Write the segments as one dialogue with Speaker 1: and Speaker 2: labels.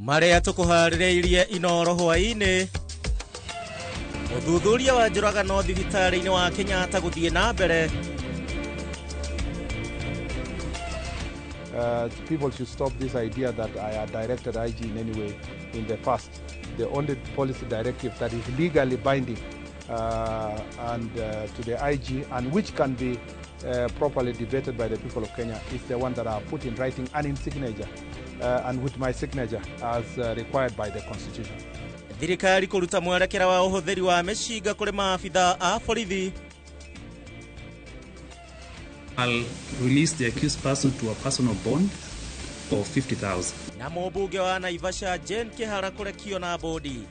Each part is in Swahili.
Speaker 1: Maria tukuharireirie Inoro hwaini. Uthuthuria wa njuragano thibitari-ini wa Kenyatta guthie na mbere.
Speaker 2: People should stop this idea that I had directed IG in any way in the past. The only policy directive that is legally binding to the IG and which can be properly debated by the people of Kenya is the one that I put in writing and in signature and with my signature as required by the Constitution.
Speaker 1: Thirikari kuruta mwerekera wa uhuthiri wa meshiga kuri maafitha a borithi.
Speaker 3: I'll release the accused person to a personal bond of 50,000.
Speaker 1: Na mbunge wa Naivasha Jane Kihara kurekio na bodi.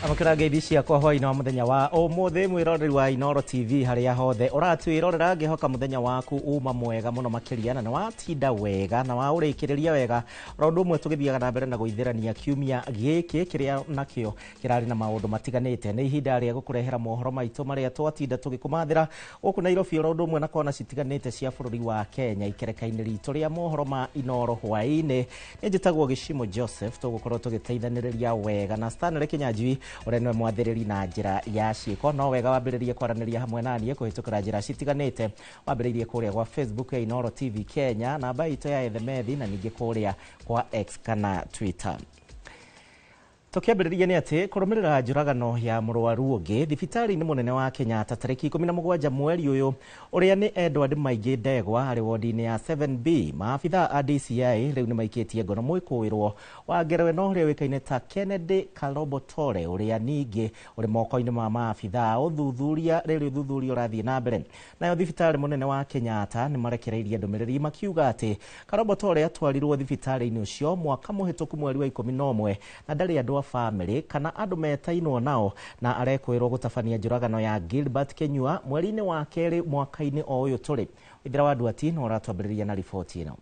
Speaker 1: Amakirage bishia kwa hoi na muthenya wa umuthi mwiroreri wa Inoro TV haria hothe uratwirorera ngihoka muthenya waku uma mwega muno makiria na watinda wega na wa urikiriria wega rondu mwe tugithiaga na mbere na guithirania kiumia giki kiria nakio kirari na maundu matiganite ni ihinda ria gukurehera mohoro maitu maria twatinda tugikumathira guku Nairobi rondu mwe na kona citiganite cia bururi wa Kenya ikereka-ini ritu ria mohoro ma Inoro hwaini ni njitagwo Gishimo Joseph tugukorwo tugiteithaniriria wega na Stanley Kinyanjui urenwe mwathiriri na njira ya ciiko no wega wambiririe kwaraniria hamwe nanie kuhitukira njira citiganite wambiririe kuria kwa Facebook ya Inoro TV Kenya na baito ya Ethemethi na ningi kuria kwa X kana Twitter. Tukiambiriria ni ati kurumirira njuragano ya murwaru ungi thibitari-ini munene wa Kenyatta tariki 17 mweri uyu uria ni Edward Maige Ndegwa ari wodi-ini ya 7B maafitha a DCI riu ni maikitie ngono mwikuwirwo wa ngerewe no uria wikaine ta Kennedy Kalobotore uria ningi uri moko-ini ma maafitha uthuthuria riri uthuthuria urathie na mbere nayo thibitari munene wa Kenyatta ni marekereirie ndumiriri makiuga ati Kalobotore atwarirwo thibitari-ini ucio mwaka muhituku mweri wa 11 na ndari andu family kana andu metainwo nao na arekwirwo gutafania njuragano ya Gilbert Kenyua mweri-ini wa keri mwaka-ini o uyu turi ithira wa Duati no ratwambiriria na ripoti ino.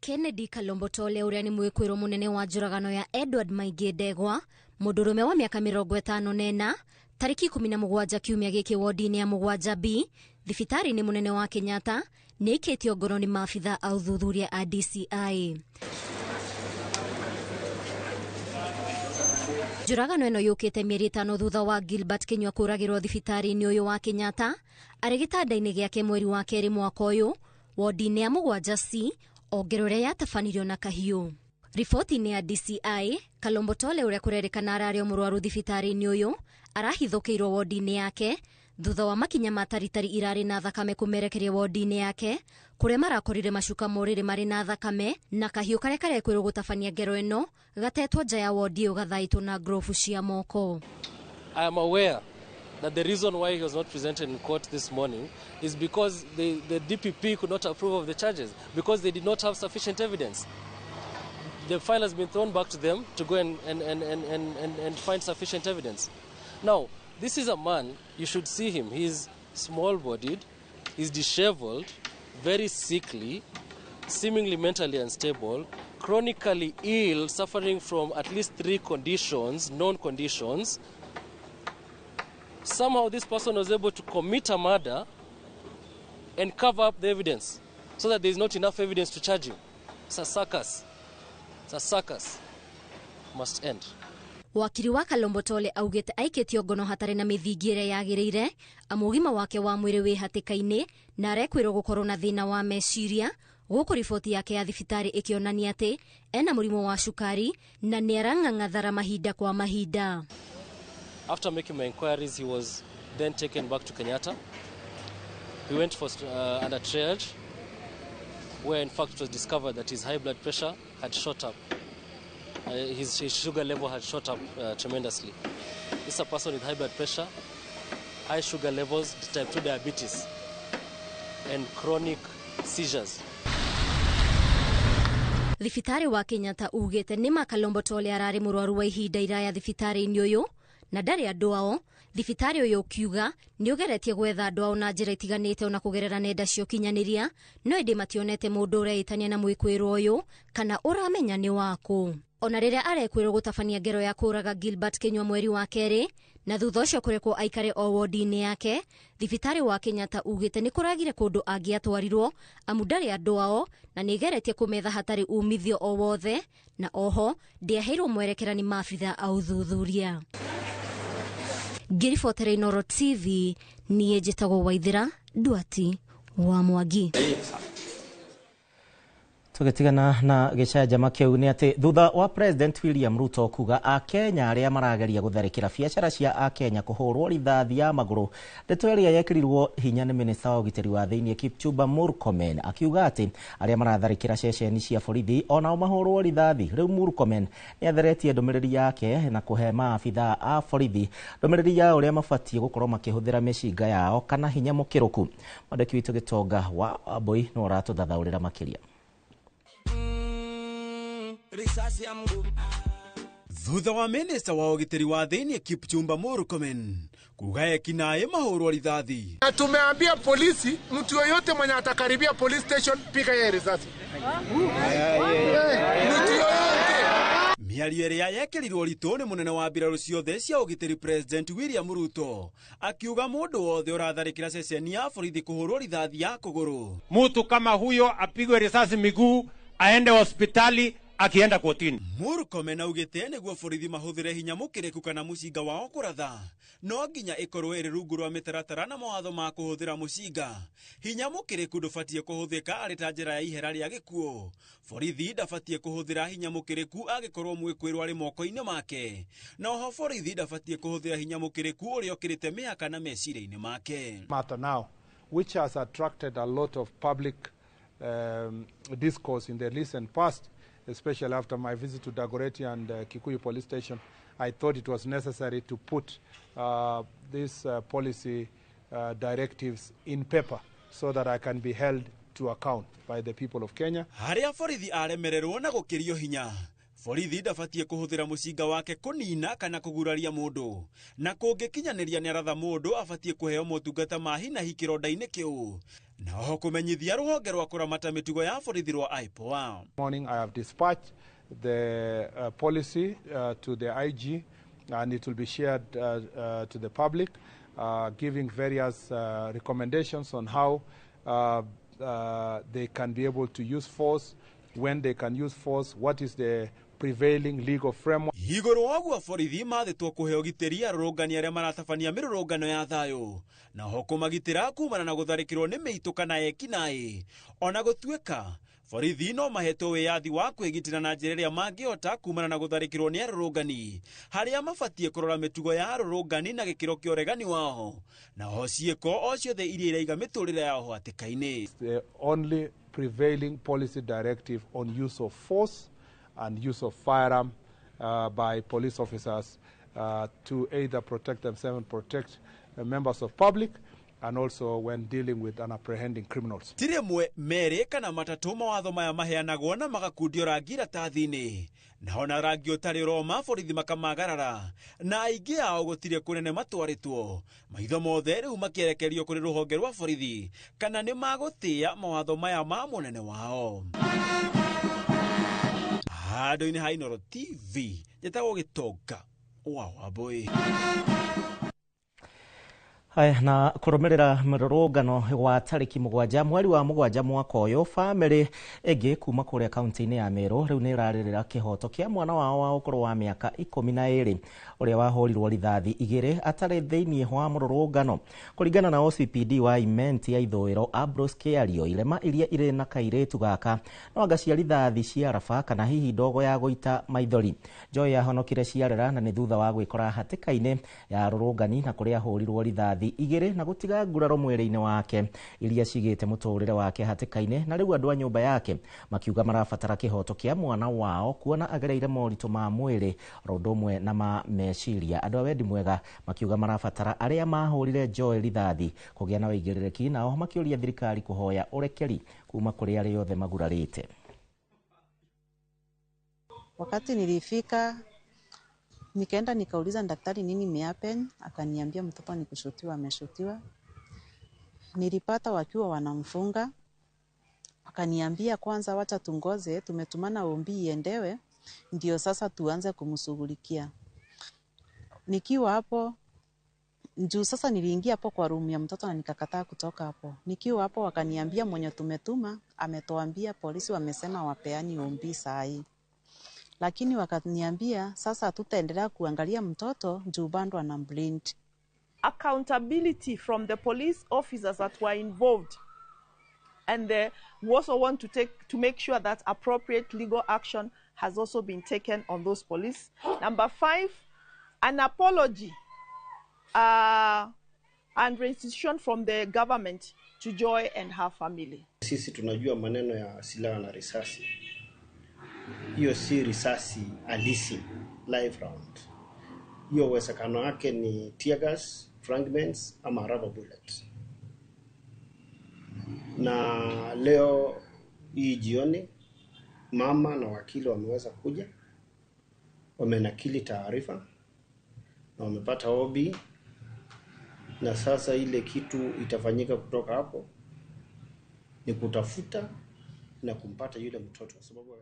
Speaker 4: Kennedy Kalobotore uria ni mwikwiro munene wa njuragano ya Edward Maige Ndegwa mundurume wa miaka 54 tariki 17 kiumia giki wodi-ini ya 7B thibitari-ini munene wa Kenyatta ni iketio ngono ni maafitha a uthuthuria a DCI. Njuragano eno yukite mieri 5 thutha wa Gilbert Kenyua kuragirwo thibitari-ini uyu wa Kenyatta ari gitanda-ini giake mweri wa keri mwaka uyu wodi-ini ya 7C ongerore yatafanirio na kahiu. Ripoti-ini ya DCI Kalobotore uria kurerikana arario murwaru thibitari-ini uyu arahithukiirwo wodi-ini yake thutha wa makinya mataritari irari na thakame kumerekeria wodi-ini yake kuria marakorire mashuka morire mari na thakame na kahiu kare kare kwirwo gutafania ngero eno gatetwo nja ya wodi ugathaitwo na grofu cia moko.
Speaker 5: I am aware that the reason why he was not presented in court this morning is because the DPP could not approve of the charges because they did not have sufficient evidence. The file has been thrown back to them to go and find sufficient evidence. Now, this is a man, you should see him. He's small-bodied, he's disheveled, very sickly, seemingly mentally unstable, chronically ill, suffering from at least 3 conditions, known conditions. Somehow this person was able to commit a murder and cover up the evidence so that there's not enough evidence to charge him. It's a circus. It's a circus. Must end.
Speaker 4: Wakiri wa Kalobotore augite aiketio ngono hatari na mithingi iria yagiriire amugima wake wa mwiri wi hatikaini na arekwirwo gukorwo na thina wa meciria guku ripoti yake ya thibitari ikionania ati ena murimo wa shukari na ni arang'ang'athara mahinda kwa mahinda.
Speaker 5: After making my inquiries, he was then taken back to Kenyatta. He went for under triage, where in fact it was discovered that his high blood pressure had shot up. His sugar level had shot up tremendously. This is a person with high blood pressure, high sugar levels, type 2 diabetes, and chronic seizures.
Speaker 4: Thibitari wa Kenyatta ugite ni Kalobotore arari murwaru wa ihinda iraya thibitari-ini uyu na ndarĩ andũ ao. Thibitari ũyũ ũkiuga nĩ ũgeretie gwetha andũ ao na njĩra itiganĩte ona kũgerera nenda cia ũkinyanĩria, no ĩndĩ mationete mũndũ ũreĩtania na mwĩkwĩrwo ũyũ kana ũramenya nĩ wakũ. Ona rĩrĩa arekwĩrwo gũtabania ngero ya kũraga Gilbert Kinyua mweri wa kerĩ na thutha ũcio kũrekwo aikare o wodi-inĩ yake, thibitari wa Kenyatta ugĩte nĩ kũragire kũndũ angĩatwarirwo amu ndarĩ andũ ao na nĩ igeretie kũmetha hatarĩ umithio o wothe, na oho ndĩaheirwo mwerekera nĩ maabitha a ũthuthuria. Ngĩribotera Inooro TV, niĩ njĩtagwo Waithĩra Nduati wa Mwangi.
Speaker 1: Tugitigana na gĩcanjama kĩu nĩ atĩ thutha wa President William Ruto kuga Akenya arĩa marageria gũtharĩkĩra biacara cia Akenya kũhũrwo rithathi ya magũrũ, ndeto ĩrĩa yekĩrirwo hinya nĩ minista wa ũgitĩri wa thĩinĩ Kipchumba Murkomen akiuga atĩ arĩa maratharĩkĩra ceceni cia borithi onao mahũrwo rithathi. Rĩu Murkomen nĩ atheretie ndũmĩrĩri yake na kũhe maabitha a borithi ndũmĩrĩri ya ũrĩa mabatiĩ gũkorwo makĩhũthĩra mĩcinga yao kana hinya mũkĩrũku. Mwandĩki witũ Gĩtonga wa Amboi no aratũthathaũrĩra makĩria.
Speaker 6: Thutha wa minista wa ũgitĩri wa thĩinĩ Kipchumba Murkomen kuga ekinaĩ mahũrwo rithathi.
Speaker 7: Na tumeambia polisi mtu yoyote mwenye atakaribia police station piga yeye risasi. Mtu yoyote.
Speaker 6: Miario ĩrĩa yekĩrirwo ritũ nĩ mũnene wa mbirarũ ciothe cia ũgitĩri President William Ruto akiuga mũndũ wothe ũratharĩkĩra ceceni ya borithi kũhũrwo rithathi ya kũgũrũ.
Speaker 8: Mtu kama huyo apigwe risasi miguu aende hospitali akienda kotini.
Speaker 6: Murkomen augĩte nĩguo borithi mahũthĩre hinya mũkĩrĩku kana mũcinga wao kũratha, no nginya ĩkorwo ĩrĩ rungu rwa mĩtaratara na mawatho ma kũhũthĩra mũcinga. Hinya mũkĩrĩku ndũbatiĩ kũhũthĩka arĩ ta njĩra ya ihera rĩa gĩkuũ. Borithi ndabatiĩ kũhũthĩra hinya mũkĩrĩku agĩkorwo mwĩkwĩrwo arĩ moko-inĩ make. Na oho borithi ndabatiĩ kũhũthĩra hinya mũkĩrĩku ũrĩa ũkĩrĩte mĩhaka na meciria-inĩ make.
Speaker 2: Matter now, which has attracted a lot of public discourse in the recent past, especially after my visit to Dagoretti and Kikuyu police station. I thought it was necessary to put these policy directives in paper so that I can be held to account by the people of Kenya.
Speaker 6: Harĩa borithi aremererwo na gũkĩrio hinya, borithi ndabatiĩ kũhũthĩra mũcinga wake kũnina kana kũguraria mũndũ, na kũngĩkinyanĩria nĩ aratha mũndũ abatiĩ kũheo motungata ma hi na hi kĩronda-inĩ kĩu, na oho kũmenyithia rũhonge rwa kũramata mĩtugo ya borithi rwa IPOA.
Speaker 2: Morning I have dispatched the policy to the IG and it will be shared to the public, giving various recommendations on how they can be able to use force, when they can use force, what is the prevailing legal framework.
Speaker 6: Igũrũ waguo borithi mathĩtwo kũhe ũgitĩri arũrũngani arĩa maratabania mĩrũrũngano ya thayũ, na ho kũmagitĩra kumana na gũtharĩkĩrwo nĩ mĩitũ kana ekinaĩ. Ona gũtuĩka borithi no mahetwo wĩyathi wa kwĩgitĩra na njĩra ĩrĩa mangĩhota kumana na gũtharĩkĩrwo nĩ arũrũngani, harĩa mabatiĩ kũrora mĩtugo ya arũrũngani na gĩkĩro kĩa ũregani wao, na ho ciĩko o ciothe iria iraiga mĩtũrĩre yao hatĩka-inĩ.
Speaker 2: The only prevailing policy directive on use of force and use of firearm by police officers to either protect themselves and protect members of public, and also when dealing with and apprehending criminals.
Speaker 6: Tiri mwe merĩ kana matatũ mawatho maya maheanagwo na magakundio rangi iratathi-inĩ, na ona rangi ũtarĩ ũroma borithi makamagarara, na aingĩ ao gũtirĩ kũnene matwarĩtwo. Maitho mothe rĩu makĩerekerio kũrĩ rũhonge rwa borithi kana nĩ magũtĩĩa mawatho maya ma mũnene wao. Handũ-inĩ ha Inooro TV, njĩtagwo Gĩtonga wa Amboi.
Speaker 1: Haya, na kũrũmĩrĩra mũrũrũngano wa tarĩki 7 mweri wa 7 mwaka ũyũ, bamĩrĩ ĩngĩ kuma kũrĩa kaunti-inĩ ya Meru rĩu nĩ ĩrarĩrĩra kĩhoto kĩa mwana wao wa ũkũrũ wa mĩaka 12 ũrĩa wahũrirwo rithathi 2 atarĩ thĩinĩ wa mũrũrũngano. Kũringana na OCPD wa Imenti ya ithũĩro Ambrose Kĩario, irema iria irĩ na kairĩtu gaka no anga cia rithathi cia raba kana hihi ndogo ya gũita maithori. Joy yahonokire ciarera na nĩ thutha wa gwĩkora hatĩka-inĩ ya rũrũngani na kũrĩa ahũrirwo rithathi 2 na gũtiga nguraro mwĩrĩ-inĩ wake iria cigĩte mũtũrĩre wake hatĩka-inĩ, na rĩu andũ a nyũmba yake makiuga marabatara kĩhoto kĩa mwana wao kuona agereire moritũ ma mwĩrĩ ũndũ ũmwe na ma meciria. Andũ a wendi mwega makiuga marabatara arĩa mahũrire Joy rithathi kũgĩa na wĩigĩrĩrĩki, nao makĩũria thirikari kũhoya ũrekeri kuma kũrĩ arĩa othe magurarĩte.
Speaker 9: Wakati nilifika Nikaenda nikauliza daktari nini imehappen, akaniambia mtoto ni kushutiwa, ameshutiwa. Nilipata wakiwa wanamfunga, akaniambia kwanza wacha tungoze, tumetumana ombi iendewe ndio sasa tuanze kumshughulikia. Nikiwa hapo njoo sasa niliingia hapo kwa room ya mtoto na nikakataa kutoka hapo. Nikiwa hapo wakaniambia mwenye tumetuma ametuambia polisi wamesema wapeani ombi saa hii. Lakini wakaniambia sasa tutaendelea kuangalia mtoto njoo bando ana blind.
Speaker 10: Accountability from the police officers that were involved, and we also want to make sure that appropriate legal action has also been taken on those police. Number 5, an apology and restitution from the government to Joy and her family.
Speaker 11: Sisi tunajua maneno ya silaha na risasi. Hiyo si risasi halisi live round. Hiyo uwezekano wake ni tear gas, fragments ama rubber bullets. Na leo hii jioni mama na wakili wameweza kuja, wamenakili taarifa na wamepata OB, na sasa ile kitu itafanyika kutoka hapo ni kutafuta na kumpata yule mtoto, sababu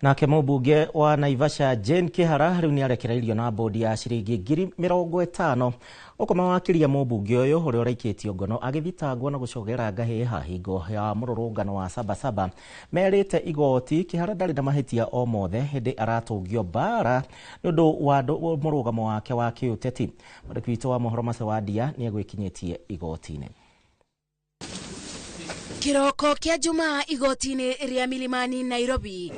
Speaker 1: nake mũmbunge wa Naivasha Jane Kihara rĩu nĩarekereirio na bodi ya ciringi 50,000 ũkũmawakiria mũmbunge ũyũ ũrĩa ũraikĩtio ngono agĩthitangwo na gũcogera ngahĩha hingo ya mũrũrũngano wa Sabasaba. Merĩte igoti Kihara ndarĩ na mahĩtia o mothe hĩndĩ aratũngio bara nĩ ũndũ wa mũrũgamo wake wa kĩũteti. Mwandĩki witũ wa mohoro Mace Wandia nĩegwĩkinyĩtie igoti-inĩ.
Speaker 12: Kiroko kia Jumaa igoti-inĩ rĩa Milimani Nairobi,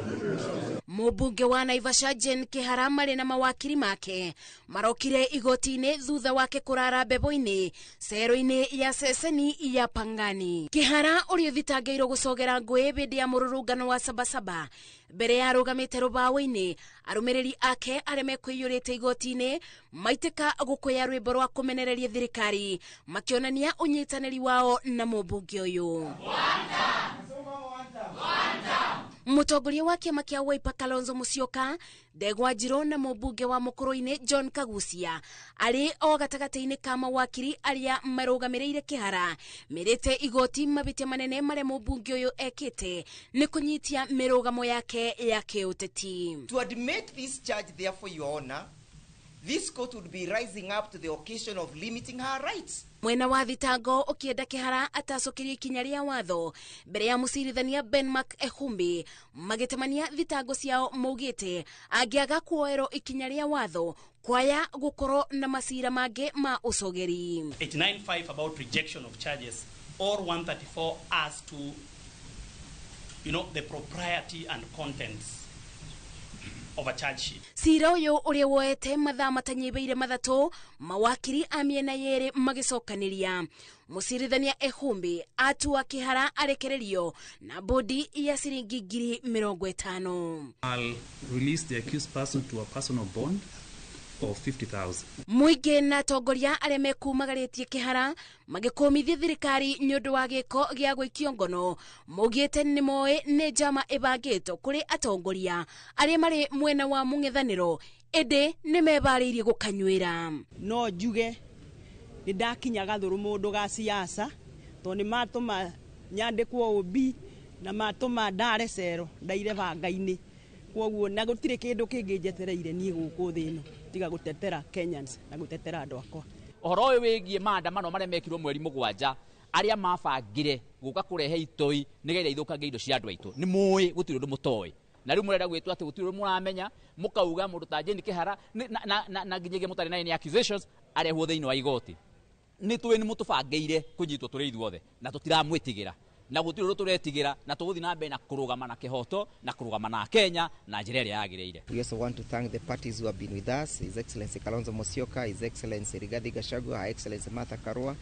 Speaker 12: mũmbunge wa Naivasha Jane Kihara marĩ na mawakiri make marokire igoti-inĩ thutha wake kũrara mbebo-inĩ cero-inĩ ya ceceni ya Pangani. Kihara ũrĩa thitangĩirwo gũcogera ngũĩ hĩndĩ ya mũrũrũngano wa Sabasaba mbere ya arũgamĩte rũbaũ-inĩ, arũmĩrĩri ake arĩa mekwĩyũrĩte igoti-inĩ maitĩka gũkũya rwĩmbo rwa kũmenereria thirikari makĩonania ũnyitanĩri wao na mũmbunge ũyũ. Mũtongoria wa kĩama kĩa Wiper Kalonzo Musyoka, Ndegwa Njirũ na mũmbunge wa Mũkũrũ-inĩ John Kagucia arĩ o gatagatĩ-inĩ ka mawakiri arĩa marũgamĩrĩire Kihara merĩte igoti mahĩtia manene marĩa mũmbunge ũyũ ekĩte nĩ kũnyitia mĩrũgamo yake ya kĩũteti.
Speaker 13: To admit this charge, therefore, Your Honor, this court would be rising up to the occasion of limiting her rights.
Speaker 12: Mwena wa thitango ũkĩenda Kihara atacokerio ikinya rĩa watho mbere ya mũcirithania Benmark Ehumbi magĩtemania thitango ciao maugĩte angĩaga kuoerwo ikinya rĩa watho kwaya gũkorwo na macira mangĩ ma ũcogeri.
Speaker 14: 895 about rejection of charges or 134 as to the propriety and contents of a charge sheet.
Speaker 12: Cira ũyũ ũrĩa woete mathaa matanyibaire mathatũ, mawakiri a mĩena yerĩ magĩcokanĩria. Mũcirithania Ehumbi atua Kihara arekererio na bodi ya ciringi 50,000.
Speaker 3: I'll release the accused person to a personal bond of 50,000.
Speaker 12: Mũingĩ na atongoria arĩa mekumagarĩtie Kihara magĩkũmithia thirikari nĩ ũndũ wa gĩko gĩa gwĩkio ngono, maugĩte nĩ moĩ nĩ njama ĩbangĩtwo kũrĩ atongoria arĩa marĩ mwena wa mũng'ethanĩro ĩndĩ nĩ mebarĩirie gũkanyuĩra.
Speaker 15: No njuge nĩ ndakinya gathũrũ mũndũ ga siasa tondũ nĩ matũma nyandĩkwo OB na matũma ndare cero ndaire banga-inĩ, kwoguo na gũtirĩ kĩndũ kĩngĩ njetereire niĩ gũkũ thĩ ĩno tiga gũtetera Kenyans na gũtetera andũ akwa.
Speaker 16: Ũhoro ũyũ wĩgiĩ maandamano marĩa mekirwo mweri mũgwanja arĩa mabangire gũka kũrehe itoi nĩgetha ithũkangie indo cia andũ aitũ nĩ mũĩ gũtirĩ ũndũ mũtoĩ, na rĩu mũrenda gwĩtwo atĩ gũtirĩ ũndũ mũramenya mũkauga mũndũ ta Jane Kihara na nginyagia mũtarĩ na any accusations arehwo thĩinĩ wa igoti. Nĩ tũĩ nĩ mũtũbangĩire kũnyitwo tũrĩ ithuothe na tũtiramwĩtigĩra na gũtirĩ ũndũ tũretigĩra na tũgũthiĩ na mbere na kũrũgama na kĩhoto na kũrũgama na Kenya na njĩra ĩrĩa yagĩrĩire.
Speaker 13: We also want to thank the parties who have been with us, His Excellency Kalonzo Musyoka, His Excellency Rigathi Gachagua, Her Excellency Martha Karua,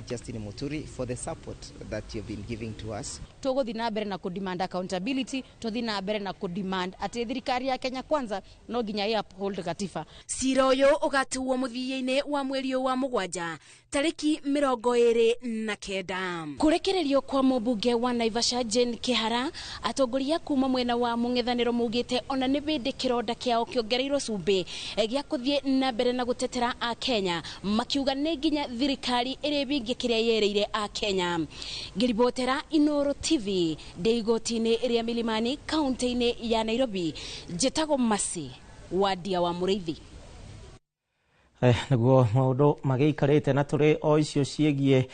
Speaker 17: Justin Muturi, for the support that you've been giving to us.
Speaker 18: Tuguthi na mbere na kudemand accountability, tuthi na mbere na kudemand ati thirikari ya Kenya Kwanza no nginya ya uphold katiba.
Speaker 12: Cira uyu ugatuo muthiaine wa mweri wa mugwanja tariki 29. Kurekererio kwa mubunge wa Naivasha Jane Kihara, atongoria kuma mwena wa mung'ethaniro mugite ona ni bindi kironda kiao kiongereirwo cumbi gia kuthie na mbere na gutetera a Kenya, makiuga ni nginya thirikari iri bingi kiria yereire a Kenya. Ngiribotera Inooro TV deigotini ria Milimani kaunti-ini ya Nairobi, Jetago Masi wadia wa Mureithi.
Speaker 1: Naguo maundu mageikarite na turi o icio ciegie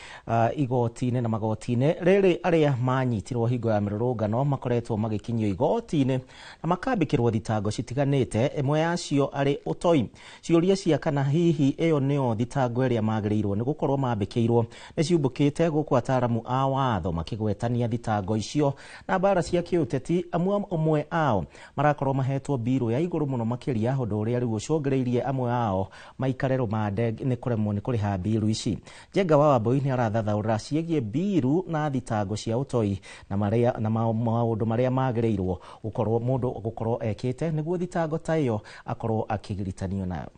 Speaker 1: igoti-ini na magoti-ini riri aria manyitirwo hingo ya mirurungano makoretwo magikinyio igoti-ini na makambikirwo thitango citiganite, imwe yacio ari utoi. Ciuria cia kana hihi iyo nio thitango iria magirirwo ni gukorwo mambikirwo ni ciumbukite guku ataramu a watho makigwetania thitango icio na bara cia kiuteti. Amwe ao marakorwo mahetwo biru ya iguru muno makiria undu uria riu ucungereirie amwe ao karero made ni kuremwo ni kuriha biru ici. Jenga wa Wambui ni arathathaura ciegie biru na thitango cia utoi na maundu maria magirirwo gukorwo mundu gukorwo ekite niguo thitango ta iyo akorwo akigiritanio nayo.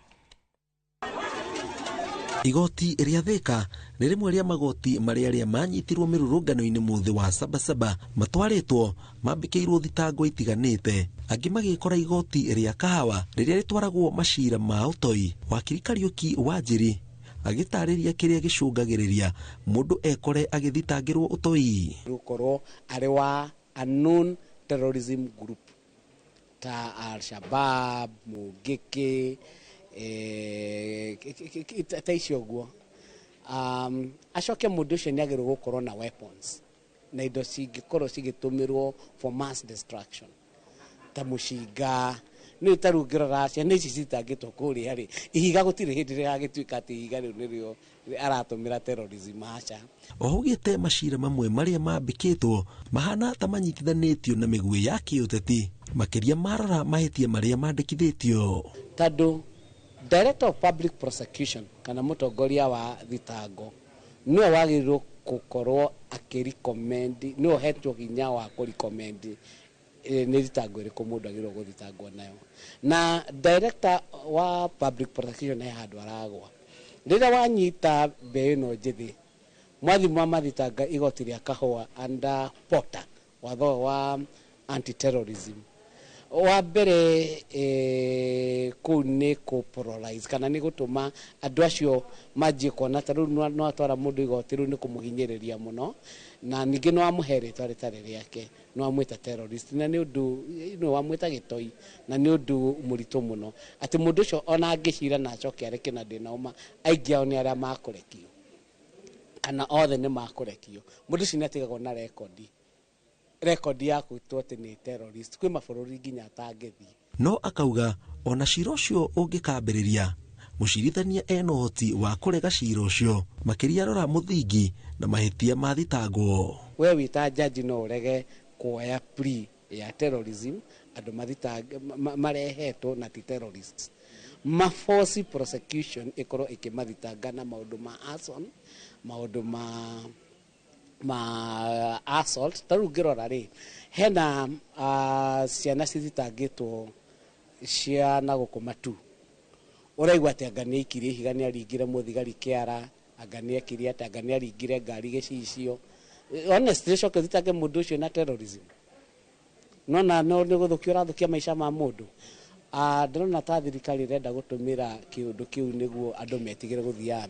Speaker 19: Igoti ria Thika ni rimwe ria magoti maria manyitirwo mirurungano-ini muthi wa Sabasaba matwaritwo mambikirwo thitango itiganite. Angi magikora igoti ria Kahawa riria ritwaragwo macira ma utoi. Wakiri Kariuki Wanjiri agitariria kiria gicungagiriria mundu ekore agithitangirwo utoi.
Speaker 20: Rukorwo ari wa a known terrorism group ta Al-Shabaab, Mugiki, taicio guo. Acoke mundu ucio ni agirwo gukorwo na weapons na indo cingikorwo cigitumirwo for mass destruction ta mushinga ni tarungirora cia ni citangitwo kuria ri ihiga gutire hindi ria gituika ati ihiga riu nirio aratumira terrorism acha.
Speaker 19: Ohugite macira mamwe maria mambikitwo mahana ta manyitithanitio na migwi ya kiuteti makiria marora mahitia maria mandikithitio.
Speaker 20: Tadu Director of Public Prosecution kana mutongoria wa thitango no wagirwo gukorwo akirecommend no hetwo hinya wa kurecommend ni thitango iriku mundu agirwo guthitangwo nayo. Na director wa Public Prosecution he handu aragwa rira wanyita mbe ino njithi mwathimwa mathitanga igoti ria Kahua under Porter watho wa anti-terrorism. Wa mbere ku ni ku polarize kana ni gutuma andu acio manjie kuona ta riu no atwara mundu igoti riu ni kumuhinyiriria muno na ningi no amuherete ritari riake no amwita terrorist na ni undu no amwita gitoi na ni undu murito muno ati mundu ucio ona angicira na acoke areke na ndina uma aingi ao ni aria makurekio kana othe ni makurekio. Mundu ucio ni atigagwo na rekodi ya kwitwo ati ni terrorist kwi mabururi nginya atangithi.
Speaker 19: No akauga ona cira ucio ungikambiriria mucirithania ena uhoti wa kurega cira ucio makiria rora muthingi na mahitia ma thitango.
Speaker 20: We wita jaji no urege kuoya plea ya terrorism andu mathitanga marehetwo na ti terrorists. Force prosecution ikorwo ikimathitanga na maundu ma arson, maundu ma assault tarungirora ri hena ciana cithitangitwo cia na gukuma tu uraigwa ati angani ikiri higa ni aringire muthigari kiara angani ekiri ati angani aringire ngari gicicio. Honestly shoke thitange mundu ucio na terrorism no ni guthukia urathukia maisha ma mundu. Ndona ta thirikari renda gutumira kiundu kiu niguo andu metigire guthia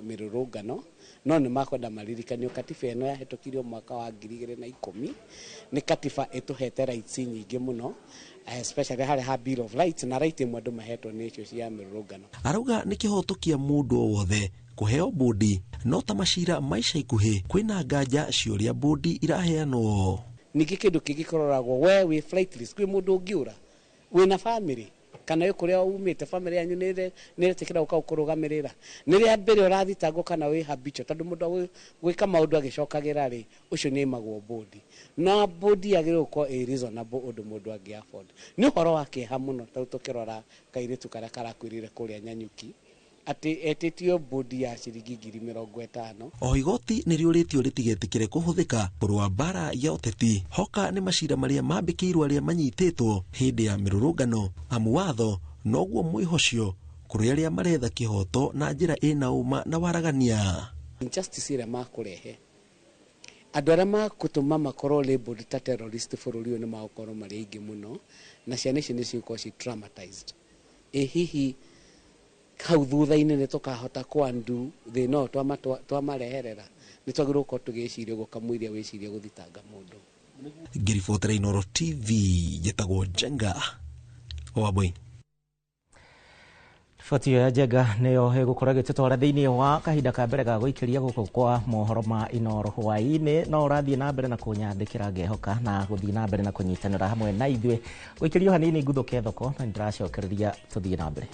Speaker 20: mirurungano no ni makwenda maririkanio katiba eno yahetokirio mwaka wa 2010 ni katiba ituhete rights nyingi muno especially hari ha bill of rights na right imwe andu mahetwo ni icio cia mirurungano.
Speaker 19: Arauga ni kihotokia mundu wothe kuheo bodi no ta macira maisha ikuhi kwina nganja ciuria bodi iraheanwo.
Speaker 20: Niki kindu kigikororagwo we wi flightless kwi mundu ungiura wina family kana yo kuria umite family yanyu nire tikira ukarugamirira niria mbere urathitangwo kana wi habitual tondu mundu gwika maundu agicokagira ri ucio ni magwo bodi no bodi agirwo ko a reasonable undu mundu angi afford. Ni horo wake ha muno tukirora kairitu karia karakwirire kuria Nyanyuki ati etitio bodi ya ciringi 50,000.
Speaker 19: O igoti nĩ rĩũrĩtio rĩtigetĩkĩre kũhũthĩka kũrũa mbara ya ũteti. Hoka nĩ macira marĩa mambĩkĩirwo arĩa manyitĩtwo hĩndĩ ya mĩrũrũngano. Amu watho noguo mwĩhocio kũrĩ arĩa maretha kĩhoto na njĩra ĩna ũma na waragania.
Speaker 20: Injustice ĩrĩa makũrehe andũ arĩa makũtũma makorwo labeled ta terrorist bũrũri ũyũ nĩ magũkorwo marĩ aingĩ mũno, na ciana ici nĩ cigũkorwo ci traumatized. Hihi hau thutha-inĩ nĩ tũkahota kwandu thĩna ũyũ twamareherera. Nĩ twagĩrĩirwo gũkorwo tũgĩciria gũkamũiria wĩciria gũthitanga mũndũ.
Speaker 19: Ngĩribotera Inooro TV, njĩtagwo Njenga Wambui. Riboti ya Njenga nĩyo ĩgũkorwo ĩgĩtũtwara thĩinĩ wa kahinda ka mbere ga gũikĩria gũkũ kwa mohoro ma Inooro hwaĩ-inĩ. No ũrathiĩ na mbere na kũnyandĩkĩra ngehoka na gũthiĩ na mbere na kũnyitanĩra hamwe na ithuĩ. Gũikĩrio hanini nguthũke thoko na nĩndĩracokereria tũthiĩ na mbere.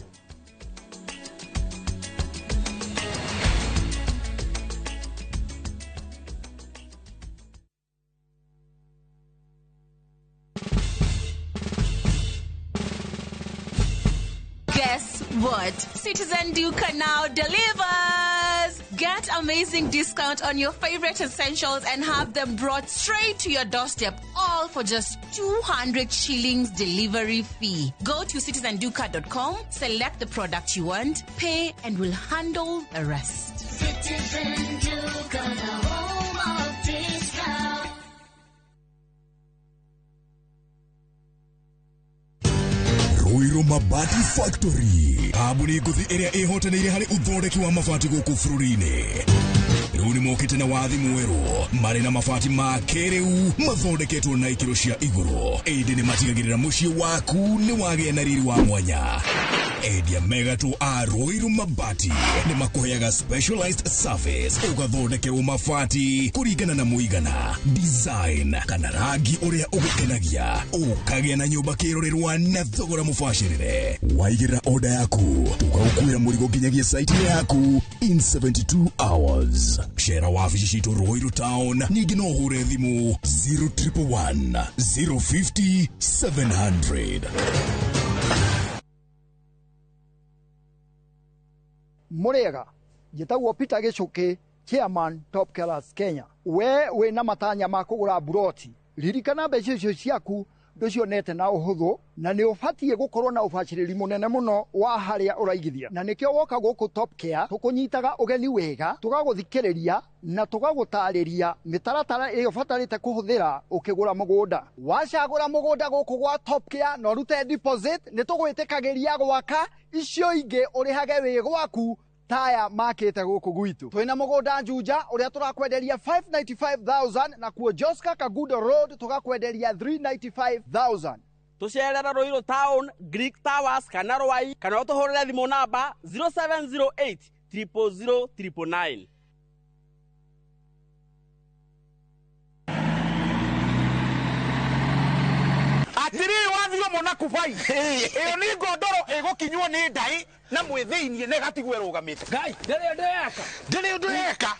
Speaker 21: Guess what? Citizen Duca now delivers! Get amazing discount on your favorite essentials and have them brought straight to your doorstep, all for just 200 shillings delivery fee. Go to citizenduca.com, select the product you want, pay, and we'll handle the rest.
Speaker 22: Citizen Duca, the home of discount.
Speaker 23: Ruiru Mabati Factory, kambuni nguthi ĩrĩa ĩhotanĩire harĩ uthondeki wa mabati gũkũ bũrũri-inĩ. Rĩu nĩ mokĩte na wathi mwerũ marĩ na mabati ma kĩrĩu mathondeketwo na ikĩro cia igũrũ. Ĩndĩ nĩ matigagĩrĩra mũciĩ waku nĩ wagĩa na riri wa mwanya. Endia megatũ a Ruiru Mabati nĩ makũheaga specialized service ũgathondekerwo mabati kũringana na mũigana, design kana rangi ũrĩa ũgũkenagia. Ũkagĩa na nyũmba kĩrorerwa na thogora mũbacĩrĩre. Waigĩra order yaku tũgagũkuĩra mũrigo nginyagia site yaku in 72 hours. Shera wabici citũ Ruiru Town, ningĩ no ũhũre thimũ 0111 050 700.
Speaker 24: Murega njĩtagwo Peter Gichuki, chairman Top Killers Kenya. We wĩna matanya ma kũgũra buroti, ririkana mbeca icio ciaku ndũcionete na ũhũthũ, na nĩ ũbatiĩ gũkorwo na ũbacĩrĩri mũnene mũno wa harĩa ũraigithia. Na nĩkĩo woka gũkũ Top Care tũkũnyitaga ũgeni wega, tũgagũthikĩrĩria na tũgagũtarĩria mĩtaratara ĩrĩa ũbatarĩte kũhũthĩra ũkĩgũra mũgũnda. Wacagũra mũgũnda gũkũ gwa Top Care na ũrute deposit, nĩ tũgwĩtĩkagĩria gwaka, icio ingĩ ũrĩhage wĩ gwaku taya makĩte gũkũ gwitũ. Twĩna mũgũnda Juja ũrĩa tũrakwenderia 595,000 na kuo Joska Kagudo Road tũgakwenderia 395,000.
Speaker 25: Tucerera Ruiru Town, Greek Towers kana Rwai, kana ũtũhũrĩre thimũ namba 0708 000 999.
Speaker 7: Atiri wathio mona kubai iyo ni ngondoro igukinywo ni ndai na mwithiinie negatigwe rugamite ngai ndiri ndeka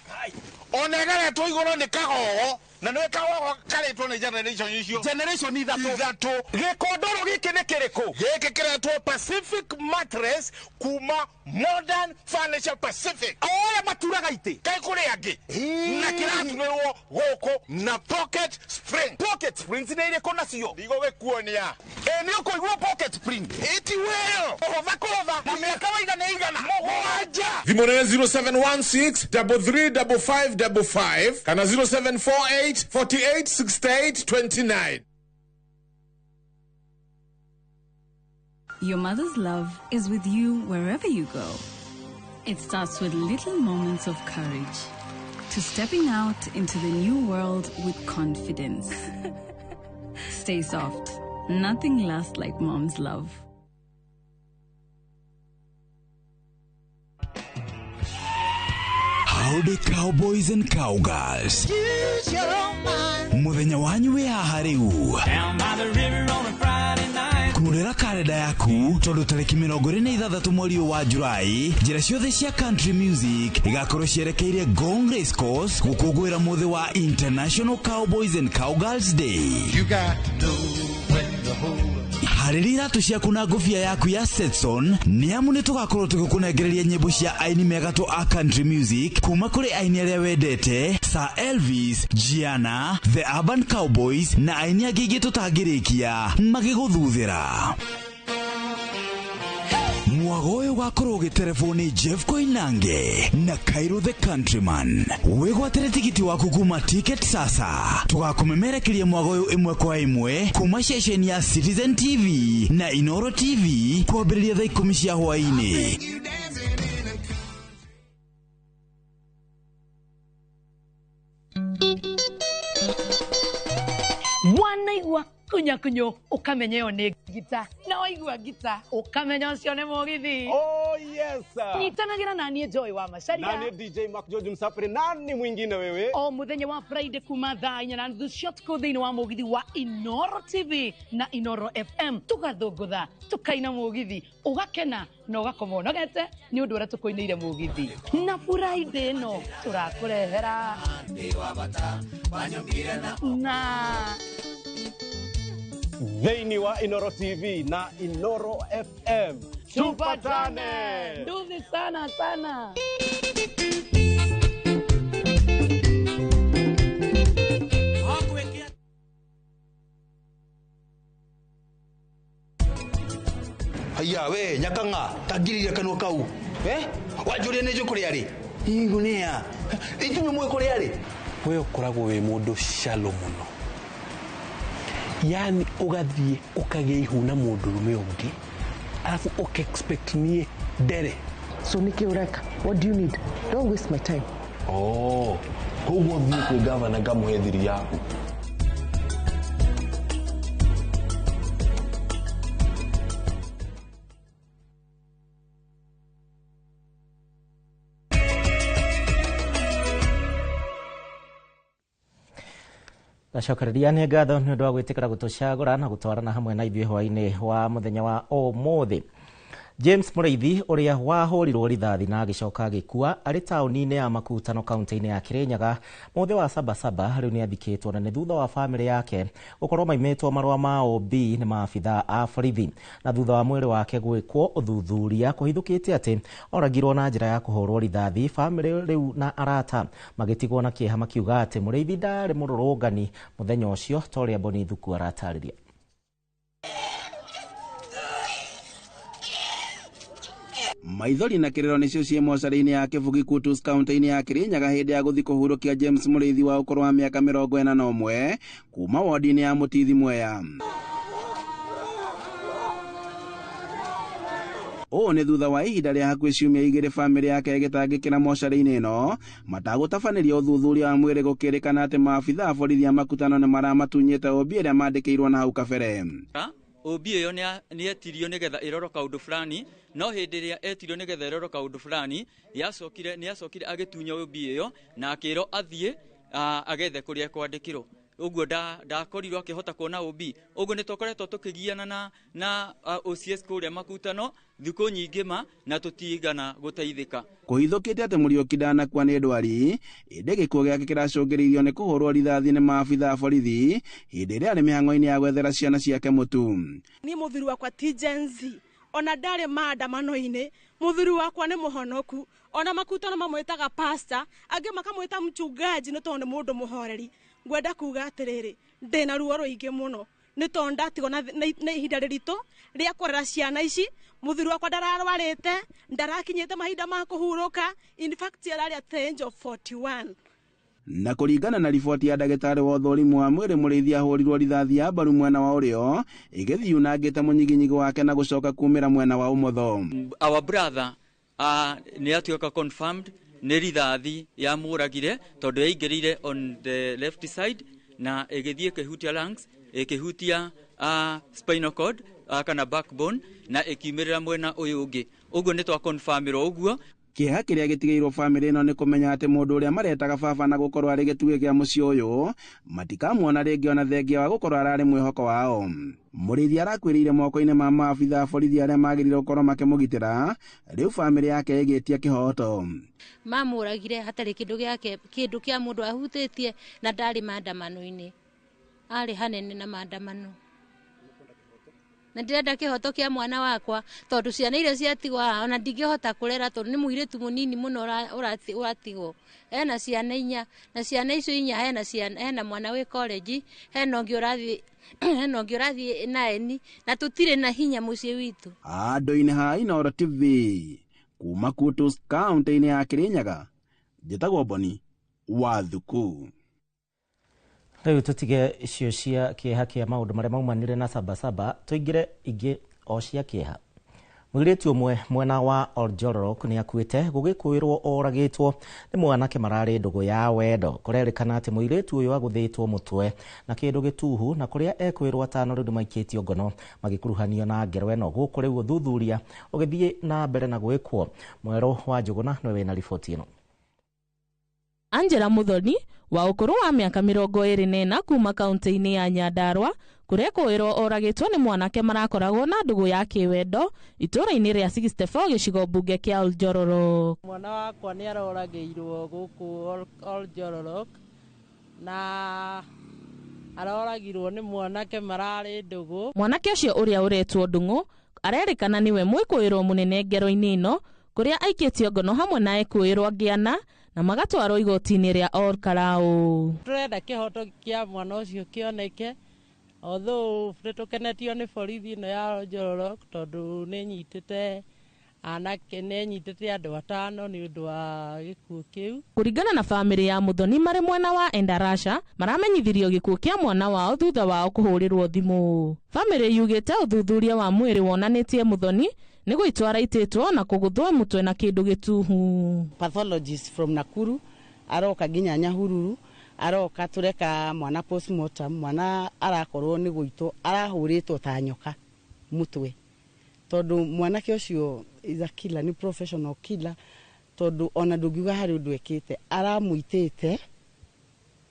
Speaker 7: onegeretwo iguru ni kagogo na nĩ kagogo karetwo ni generation icio generation ithatu gikondoro giki ni kiriku giki kiretwo Pacific Mattress kuma Modern Furniture Pacific oya maturaga ite kai kuri angi na kiraturwo goko na pocket springs ni ile kona cio digo gekuonia ni ukoigwa pocket spring iti weo ohova kova na miaka waigana igana moja thimone 0716 335555 kana 0748 48 68 29.
Speaker 26: Your mother's love is with you wherever you go. It starts with little moments of courage to stepping out into the new world with confidence. Stay soft. Nothing lasts like mom's love.
Speaker 23: Howdy cowboys and cowgirls.
Speaker 22: Use your own mind.
Speaker 23: Muthenya wanyu wĩ haha rĩu.
Speaker 22: Down by the river on a Friday night.
Speaker 23: Kũrũrĩra kalenda yaku tondũ tarĩki 26 mweri wa Julai, njĩra ciothe cia country music igakorwo cierekeire Gong Race Course gũkũngũĩra mũthĩ wa International Cowboys and Cowgirls Day.
Speaker 22: You got to know when to hold up.
Speaker 2: harĩria iratũ ciaku na ngũbia yaku ya Stetson nĩamu nĩtũgakorwo tũgĩkũnengereria nyĩmbo cia aini megatũ a country music kuma kũrĩ aini arĩa wendete Sir Elvis, Gianna, The Urban Cowboys na aini angĩ ingĩ tũtangĩrĩkia magĩgũthuthĩra. Mwago ũyũ ũgakorwo ũgĩterefoni Jeff Koinange na Cairo the Countryman. Wĩgwatĩre tigiti waku kuma Ticket Sasa. Tũgakũmemerekeria mwago ũyũ ĩmwe kwa ĩmwe kuma ceceni ya Citizen TV na Inoro TV kwambĩrĩria thaa 10 cia hwaĩ-inĩ.
Speaker 4: Wanaigua kunyakunyo ukamenya yo ni gita na waigua gita ukamenya ucio ni mugithi.
Speaker 5: Oh yes sir.
Speaker 4: Nyitanagira nani Joy wa Macharia.
Speaker 5: Nani DJ Mark George Msafiri, nani mwingine wewe?
Speaker 4: O muthenya wa Friday kuma thaa 4:30 shot ko thini wa mugithi wa Inoro TV na Inoro FM tugathũngũtha tukaina mugithi ugakena no gakoma nogete ni undu ura tukoineire mugithi na Friday no turakurehera na
Speaker 5: Thĩinĩ wa Inoro TV na Inoro FM. Tupatane.
Speaker 4: Nduthi sana sana.
Speaker 6: Haya we nyakanga tagiriria kanwa kau. Wanjuria nĩ njũkũ rĩarĩ. Igunia. Itume mwe kũrĩ arĩ.
Speaker 5: We ũkoragwo wĩ mũndũ shallow mũno. Yani ugathie ukagĩa ihu na mũndũrũme ũngĩ alafu expect me dere.
Speaker 8: So niki ureka, what do you need? Don't waste my time.
Speaker 5: Oh, koguo thiĩ kwĩ gavana ngamũhe thiri yaku.
Speaker 1: Ndacokereria nĩ ngatho nĩ ũndũ wa gwĩtĩkĩra gũtũcagũra na gũtwarana hamwe na ithuĩ hwaĩ-inĩ wa mũthenya wa ũmũthĩ. James Mũrĩithi ũrĩa wahũrirwo rithathi na agĩcoka agĩkua arĩ taũni-inĩ ya Makutano kaunti-inĩ ya Kirinyaga mũthĩ wa Sabasaba rĩu nĩ athikĩtwo na nĩ thutha wa bamĩrĩ yake gũkorwo maimĩtwo marũa ma OB nĩ maabithaa a borithi na thutha wa mwĩrĩ wake gwĩkwo ũthuthuria kũhithũkĩte atĩ oragirwo na njĩra ya kũhũrwo rithathi. Bamĩrĩ rĩu na arata magĩtigwo na kĩeha makiuga atĩ Mũrĩithi ndarĩ mũrũrũngani mũthenya ũcio ta ũrĩa Boni Thuku aratarĩria.
Speaker 9: Maithori na kirero nicio cie mocarĩ-inĩ ya Kĩbugi Kutus kaunti-inĩ ya Kirinyaga hĩndĩ ya gũthiĩ kũhurũkia James Mũrĩithi wa ũkũrũ wa mĩaka 41 kuma wodi-inĩ ya Mũtithi Mwea. Ũũ nĩ thutha wa ihinda rĩa hakuhĩ ciumia 2 bamĩrĩ yake ĩgĩtangĩkĩra mocarĩ-inĩ ĩno matagũtabanĩria ũthuthuria wa mwĩrĩ gũkĩrĩkana atĩ maabithaa a borithi a Makutano nĩ maramatunyĩte OB ĩrĩa mandĩkĩirwo na hau kabere.
Speaker 27: OB ĩyo nĩ etirio nĩgetha ĩrorwo kaũndũ fulani, no hĩndĩ ĩrĩa etirio nĩgetha ĩrorwo kaũndũ fulani nĩ acokire agĩtunya OB ĩyo na akĩrwo athiĩ agethe kũrĩa kwandĩkĩrwo. Ũguo ndakorirwo akĩhota kuona OB. Ũguo nĩ tũkoretwo tũkĩgiana na OCS kũrĩa Makutano thikũ nyingĩ na tũtigana gũteithĩka.
Speaker 9: Kũhithũkĩte atĩ Mũriũki ndanakua nĩ ndwari, ĩndĩ gĩkuũ gĩake kĩracũngĩrĩirio nĩ kũhũrwo rithathi nĩ maabithaa a borithi hĩndĩ ĩrĩa arĩ mĩhang'o-inĩ ya gwethera ciana ciake mũtu.
Speaker 28: Niĩ mũthuri wakwa ti Gen Z, ona ndarĩ maandamano-inĩ, mũthuri wakwa nĩ mũhonoku, ona Makutano mamwĩtaga pastor, angĩ makamwĩta mchungaji nĩ tondũ nĩ mũndũ mũhoreri. Ngwenda kuga atĩrĩrĩ, ndĩna ruo rũingĩ mũno nĩ tondũ ndatigwo na ihinda rĩritũ rĩa kũrera ciana ici. Mũthuri wakwa ndararwarĩte, ndarakinyĩte mahinda ma kũhurũka, in fact ararĩ at the age of 41.
Speaker 9: Na kũringana na riboti ya ndagĩtarĩ wa ũthũrimi wa mwĩrĩ, Mũrĩithi ahũrirwo rithathi ya mbaru mwena wa ũrĩo ĩgĩthiĩ yunangĩte mũnyiginyigi wake na gũcoka kumĩra mwena wa ũmotho.
Speaker 27: Our brother nĩ atuĩka confirmed nĩ rithathi ya mũragire tondũ yaingĩrĩire on the left side na ĩgĩthiĩ ĩkĩhutia lungs, ĩkĩhutia spinal cord kana backbone na ĩkiumĩrĩra mwena ũyũ ũngĩ. Ũguo nĩ twa confirmĩrwo ũguo.
Speaker 9: Kĩeha kĩrĩa gĩtigĩirwo bamĩrĩ ĩno nĩ kũmenya atĩ mũndũ ũrĩa maretaga baba na gũkorwo arĩ gĩtugĩ gĩa mũciĩ ũyũ matikamuona rĩngĩ ona thengia wa gũkorwo ararĩ mwĩhoko wao. Mũrĩithi arakuĩrĩire moko-inĩ ma maabithaa a borithi arĩa magĩrĩirwo gũkorwo makĩmũgitĩra, rĩu bamĩrĩ yake ĩgĩtia kĩhoto.
Speaker 18: Mamũragire hatarĩ kĩndũ kĩa mũndũ ahutĩtie na ndarĩ maandamano-inĩ, arĩ hanene na maandamano na ndirenda kihoto kia mwana wakwa tondu ciana iria ciatigwa ona ndingihota kurera tondu ni muiritu munini muno uratigwo hena ciana 4 na ciana icio 4 hena mwana wi college hena ungi urathi naeni na tutire na hinya mucii witu
Speaker 9: andu-ini ha Inooro TV kuma Kutus kaunti-ini ya Kirinyaga njitagwo Boni wa Thuku.
Speaker 1: Riu tutige icio cia kieha kia maundu maria maumanire na Sabasaba tuingire ingi o cia kieha. Mwiritu umwe mwena wa Oljororok ni akuite gugikwirwo oragitwo ni mwanake marari ndugu ya wendo kurerikana ati mwiritu uyu aguthitwo mutwe na kindu gituhu na kuria ekwirwo atano riu maikitio ngono magikuruhanio na ngero eno guku riu thuthuria ugithie na mbere na gwikwo. Mwero wa Njuguna niwe wina riboti ino.
Speaker 3: Angela Muthoni wa ukuru wa miaka 24 kuma kaunti-ini ya Nyandarua kurekwirwo oragitwo ni mwanake marakoragwo na ndugu ya kiwendo itura-ini ria 64 gicigo bunge kia Oljororok.
Speaker 25: Mwana wakwa ni aroragiirwo guku Oljororok na aroragirwo ni mwanake marari ndugu.
Speaker 3: Mwanake ucio uria uretwo Ndungu arerikana niwe mwikwirwo munene ngero-ini ino kuria aikitio ngono hamwe na ekwirwo ngiana na magatwarwo igoti-ini ria Olkarau.
Speaker 25: Turenda kihoto kia mwana ucio kioneke although tukenetio ni borithi ino ya Oljororok tondu ni nyitite anake ne nyitite andu 5 ni undu wa gikuo kiu.
Speaker 3: Kuringana na family ya Muthoni mari mwena wa Endarasha maramenyithirio gikuo kia mwana wao thutha wao kuhurirwo thimu. Family yugite uthuthuria wa mwiri wonanitie Muthoni ni gwitwara ititwo na kuguthwa mutwe na kindu gituhu.
Speaker 25: Pathologist from Nakuru aroka ginya Nyahururu aroka tureka mwana postmortem mwana arakorwo ni gwitwo arahuritwo ta nyoka mutwe tondu mwanake ucio is a killer, ni professional killer tondu ona ndugiuga hari undu ekite aramuitite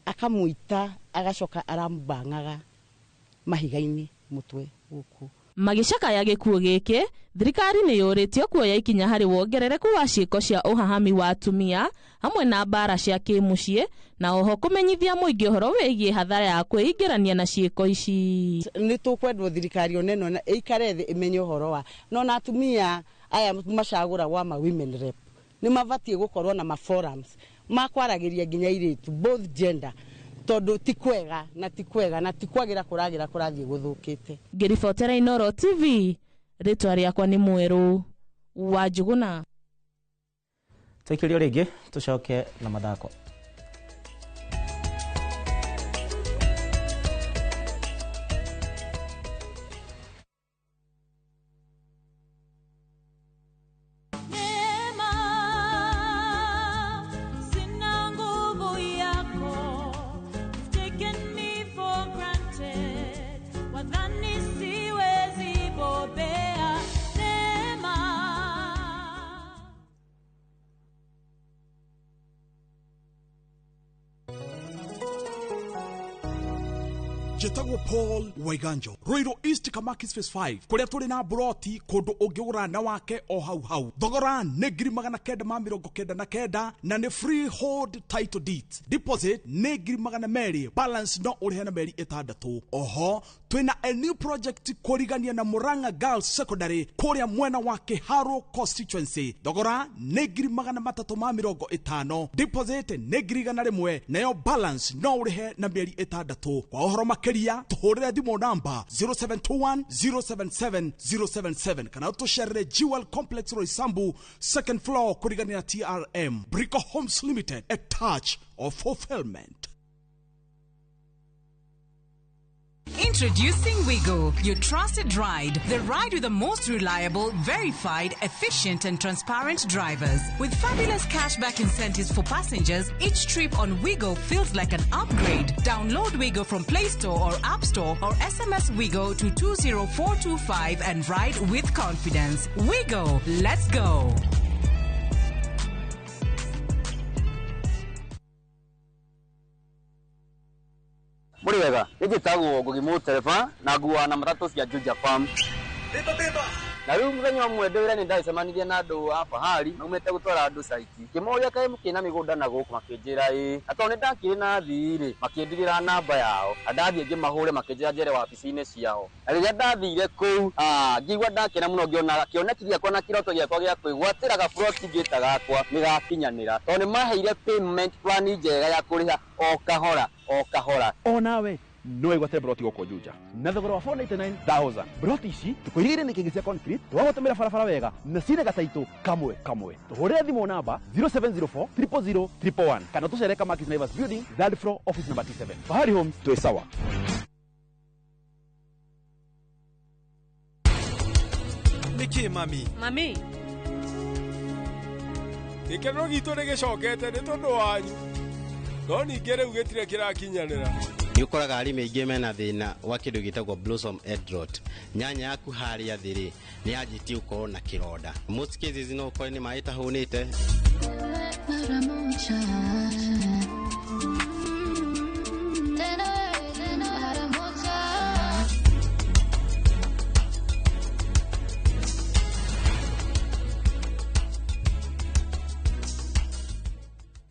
Speaker 25: akamuita agacoka arambangaga mahiga-ini mutwe guku.
Speaker 3: Magicaka ya gikuo giki thirikari ni yuritio kuoya ikinya hari wongerereku wa ciiko cia uhahami wa atumia hamwe na mbara cia kimucie na oho kumenyithia muingi uhoro wigie hathara ya kwingirania na ciiko ici.
Speaker 25: Ni tukwendwo thirikari oneno na ikare thi imenye uhoro wa no atumia aya macagura wa ma women rep ni mabatie gukorwo na ma forums makwaragiria nginya iritu both gender tondu tikwega na tikwagira kurathie guthukite.
Speaker 3: Ngiribotera Inooro TV ritwa riakwa ni Mweru wa Njuguna.
Speaker 1: Tuikirio ringi tucoke na mathako.
Speaker 10: Jetagwo Paul Waiganjo Roiro East Kamakis Phase 5 kuria turi na broti kundu ungiura na wake o hau thogora ni 999 na ni freehold title deed deposit ni 200 balance no uri na meri 6 oho twina a new project kurigania na Murang'a Girls Secondary kuria mwena wa Kiharo constituency thogora ni 350 deposit ni 100 nayo balance no uri na meri 6 kwa ohoro makeria tuhurire thimo namba 0721077077 kana tusherere Jewel Complex Roysambu second floor kurigania na TRM Brico Homes Limited, a touch of fulfillment.
Speaker 11: Introducing Wigo, your trusted ride. The ride with the most reliable, verified, efficient and transparent drivers. With fabulous cashback incentives for passengers, each trip on Wigo feels like an upgrade. Download Wigo from Play Store or App Store or SMS Wigo to 20425 and ride with confidence. Wigo, let's go.
Speaker 25: Muri wega, giki tagwo Ngugi Mu Tereba na nguwa na matatu cia Juja Farm.
Speaker 7: Beba
Speaker 12: na rĩu mũthenya ũmwe ndĩwĩra nĩ ndacemanirie na andũ a Fahari maumĩte gũtwara andũ saiti kĩmoria kaĩ mũkĩna mĩgũnda na gũkũ makĩnjĩra na tondũ nĩ ndakĩrĩ na thirĩ makĩndigĩra namba yao ndathiĩ ngĩmahũre makĩnjĩra njere wabici-inĩ ciao na rĩrĩa ndathire kũu ngĩigua ndakena mũno ngĩona kĩoneki gĩakwa na kĩroto gĩakwa gĩa kwĩgwatĩra gaburoti ngĩta gakwa nĩ gakinyanĩra tondũ nĩ maheire payment plan njega ya kũrĩha o kahora
Speaker 13: o nawe no igwate broti goko Juja na thogora wa 499,000 broti ici tukoirire nĩ kĩngĩ cia concrete twagũtũmĩra barabara wega na cine gataitũ kamwe tũhũrĩre thimũ namba 0704 000 111 kana tũcereka Markis Naivas Building third floor office number 27 Fahari Homes twĩ sawa.
Speaker 14: Niki mami gĩkeno gitũ nĩ gĩcokete nĩ tondũ wanyu no ningĩ rĩu gĩtirĩ kĩrakinyanĩra.
Speaker 15: Nĩ ũkoraga arĩmi aingĩ mena thĩna wa kĩndũ gĩtagwo blossom head rot. Nyanya yaku harĩa thĩ nĩ yanjĩtie gũkorwo na kĩronda. Most cases no ũkore nĩ maĩ tahũnĩte.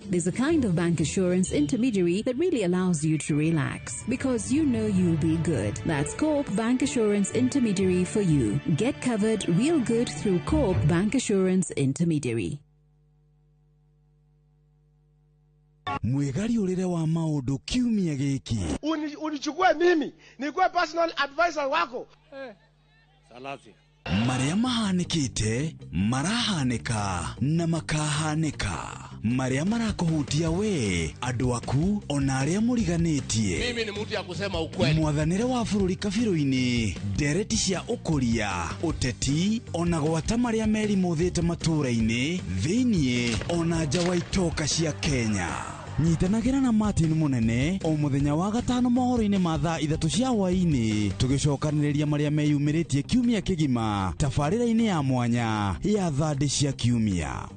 Speaker 16: There's a kind of bank assurance intermediary that really allows you to relax because you know you'll be good. That's Coop Bank Assurance Intermediary for you. Get covered real good through Coop Bank Assurance Intermediary.
Speaker 2: Mwegari ũrĩre wa maũndũ kiumia gĩkĩ.
Speaker 14: Unichukue mimi nikuwe personal advisor wako. Salasi.
Speaker 2: Marĩa mahanĩkĩte marahanĩka na makahanĩka. Marĩa marakũhutia we andũ aku ona arĩa mũriganĩtie.
Speaker 14: Mimi ni mtu ya kusema ukweli.
Speaker 2: Mwathanĩre wa bũrũri kabirũ-inĩ ndereti cia ũkũria ũteti ona gwata marĩa merimũthĩte matũũra-inĩ thĩiniĩ ona nja wa itoka cia Kenya. Nyitanagĩra na Martin Mũnene o mũthenya wa gatano mohoro-inĩ ma thaa 3 cia hwaĩ-inĩ tũgĩcokanĩrĩria marĩa meyumĩrĩtie kiumia kĩgima tabarĩra-inĩ ya mwanya ya thande cia kiumia.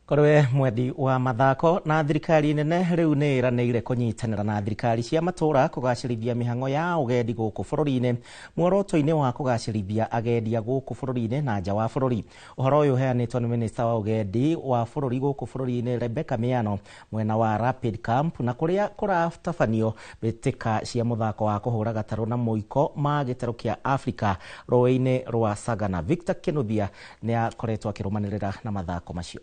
Speaker 1: Korwe mwendi wa mathako na thirikari nene rĩu nĩ ĩranĩire kũnyitanĩra na thirikari cia matũũra kũgacĩrithia mĩhang'o ya ũgendi gũkũ bũrũri-inĩ muoroto-inĩ wa kũgacĩrithia agendi gũkũ bũrũri-inĩ na nja wa bũrũri. Ũhoro ũyũ ũheanĩtwo nĩ minista wa ũgendi wa bũrũri gũkũ bũrũri-inĩ Rebecca Miano mwena wa Rapid Camp na kũrĩa kũratabanio mbĩtĩka cia mũthako wa kũhũra gatarũ na mũiko ma gĩtarũ kĩa Africa rũĩ-inĩ rwa Sagana. Victor Kinuthia nĩ akoretwo akĩrũmanĩrĩra na mathako macio.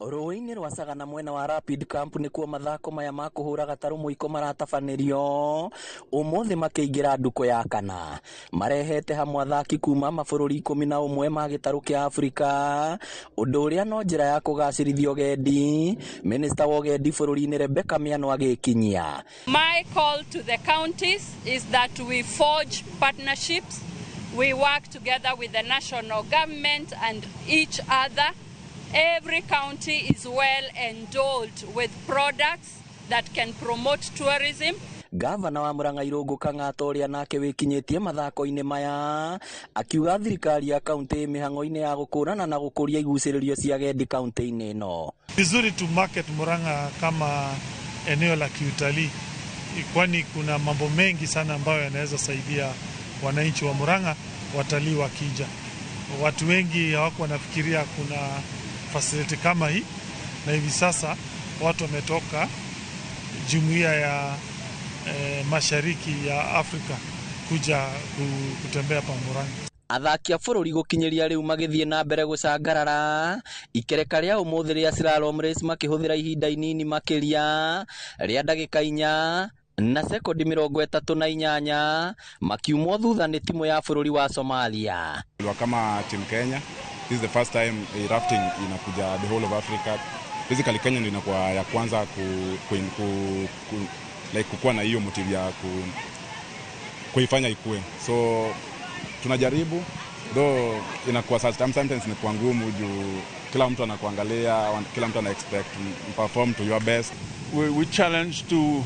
Speaker 17: Rũĩ-inĩ rwa Sagana mwena wa Rapid Camp nĩkuo mathako maya ma kũhũra gatarũ mũiko maratabanĩrio ũmũthĩ makĩingĩra nduko ya kana. Marehete hamwe athaki kuma mabũrũri 11 ma gĩtarũ kĩa Afrika, ũndũ ũrĩa no njĩra ya kũgacĩrithia ũgendi minista wa ũgendi bũrũri-inĩ Rebecca Miano agĩkinyia.
Speaker 19: My call to the counties is that we forge partnerships, we work together with the national government and each other. Every county is well endowed with products that can promote tourism.
Speaker 17: Gavana wa Murang'a Irũngũ Kang'ata ũrĩa nake wĩkinyĩtie mathako-inĩ maya akiuga thirikari ya kaunti mĩhang'o-inĩ ya gũkũrana na gũkũria igucĩrĩrio cia agendi kaunti-inĩ ĩno.
Speaker 20: Vizuri to market Murang'a kama eneo la kiutalii, kwani kuna mambo mengi sana ambayo yanaweza saidia wananchi wa Murang'a watalii wakija. Watu wengi hawako wanafikiria kuna facility kama hii, na hivi sasa watu wametoka jumuiya ya mashariki ya Afrika kuja kutembea pa Murang'a.
Speaker 17: Athaki a bũrũri gũkinyĩria rĩu magĩthiĩ na mbere gũcangarara ikereka rĩa ũmũthĩ rĩa slalom race makĩhũthĩra ihinda inini makĩria rĩa ndagĩka 4 na sekondi 38 makiumwo thutha nĩ timu ya bũrũri wa Somalia.
Speaker 29: Kama team Kenya, this is the first time rafting inakuja the whole of Africa. Basically Kenya ndio inakuwa ya kwanza kukuwa na hiyo motive ya kuifanya ikue. So tunajaribu, though inakuwa sometimes ni kwa ngumu juu kila mtu anakuangalia, kila mtu ana expect perform to your best.
Speaker 14: We challenge to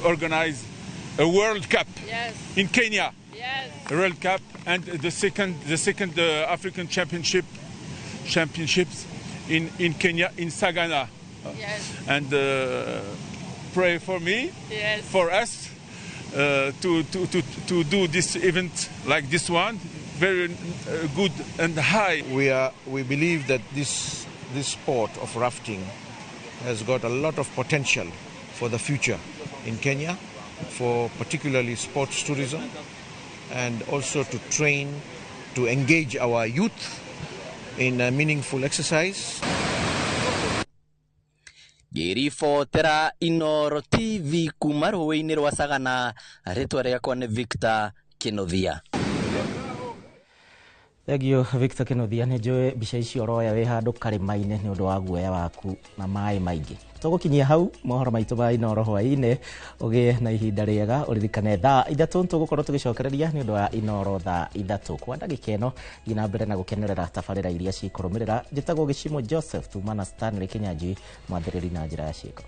Speaker 14: organize a World Cup in Kenya
Speaker 4: World Cup and the second African championships in Kenya, in Sagana. And pray for me, for us, to do this event like this one, very good and high.
Speaker 5: We believe that this sport of rafting has got a lot of potential for the future in Kenya, for particularly sports tourism, and also to train, to engage our youth in a meaningful exercise.
Speaker 17: Ngiribotera Inooro TV kuma rũĩ-inĩ rwa Sagana, rĩtwa rĩakwa nĩ Victor Kĩnuthia.
Speaker 1: Thegio Victor Kĩnuthia, nĩ njũĩ mbica icio ũroya wĩ handũ karĩma-inĩ nĩ ũndũ wa guoya waku na maĩ maingĩ. Tũgũkinyia hau mohoro maitũ ma Inooro hwaĩ-inĩ, ũgĩe na ihinda rĩega, ũririkane thaa 3 tũgũkorwo tũgĩcokereria nĩ ũndũ wa Inooro thaa 3 kwa ndagĩka ĩno, thiĩ na mbere na gũkenerera tabarĩra iria cikũrũmĩrĩra. Njĩtagwo Gĩchimo Joseph, tuma na Stanley Kĩnyanjui, mwathĩrĩri na njĩra ya ciĩko.